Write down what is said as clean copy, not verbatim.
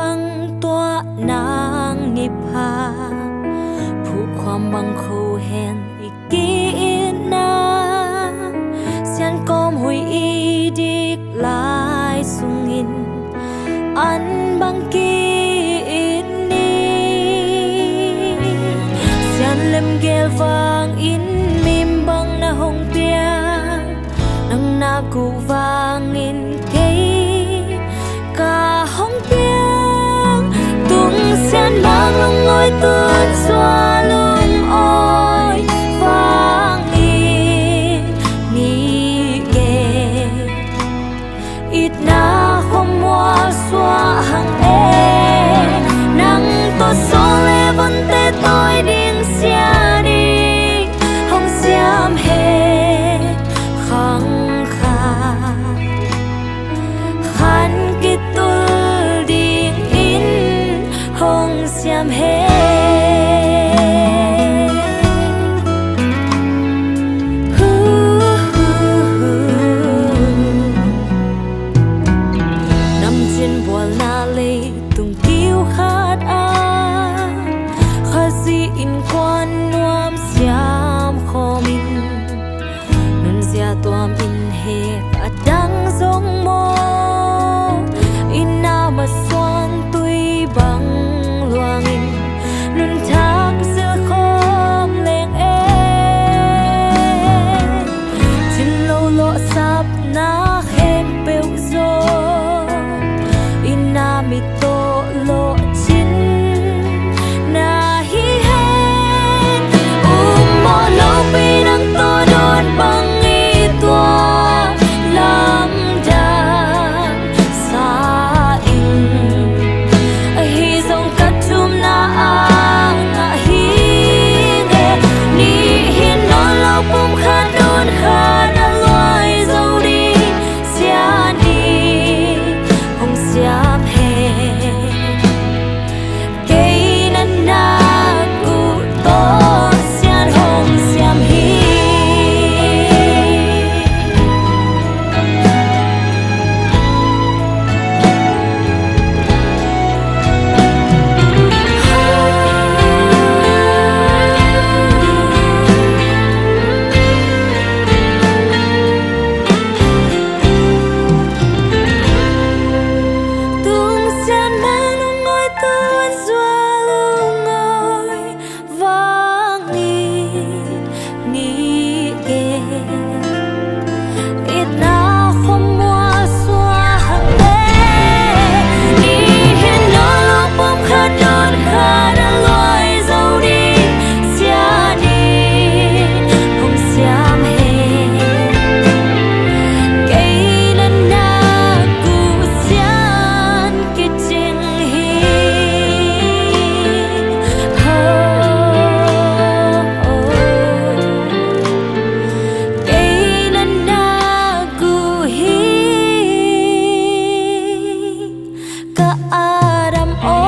ฟังตัวนางนิพาผูกความบังคูเห็นอีกกี่นาเสียนกอมหุยอีดิกลายสุงินอันบังกีนี้เสียนเล็มเกลวางอินมิมบังนาหงเปียนังนากูวางอินเกยกาหงเปียtung sen mang lung ngồi tuôn xóa lung ôi vang in ni kề ít na không mua xóa hàng e nắng to số lê vẫn tê tôi điên xia đi không xiêm hè khăng khà khăn kít tul điên in hong xiêm he nằm trên bùa na lê tung kiêu khát a khát gì in quan nuam xiêm kho min nun zia tuam in he cả đắng giống mơ in na mà xoan tui bằng luangin nun thác giữa khom leng e trên lâu lộ sắp na khen bêu zo in na mi to lộ chín na hi hen mò lâu bi nang to đón bằng y tua lam đan sa in hi dòng cắt chum na ang hi ge ni hin non lo pum khan don khan loi dâu đi xia đi hong xiam he cây nan na cu to xian hong xiam hi tung sen mang lung ngồi tuôn xóa lung ngồi vang ni kề ít na không mua xóa hàng lê ni hin nó lo bom khát đón khát loi dâu đi xia đi không xiam he cây nan na cu xian cái chinh hi cây nan na cu hi ka adam o